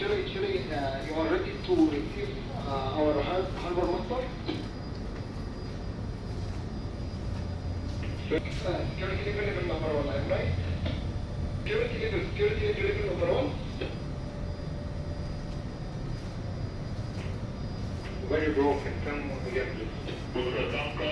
you are ready to receive our harbor master? Security level number one, I'm right? Security level number one. Very broken. Come again, please.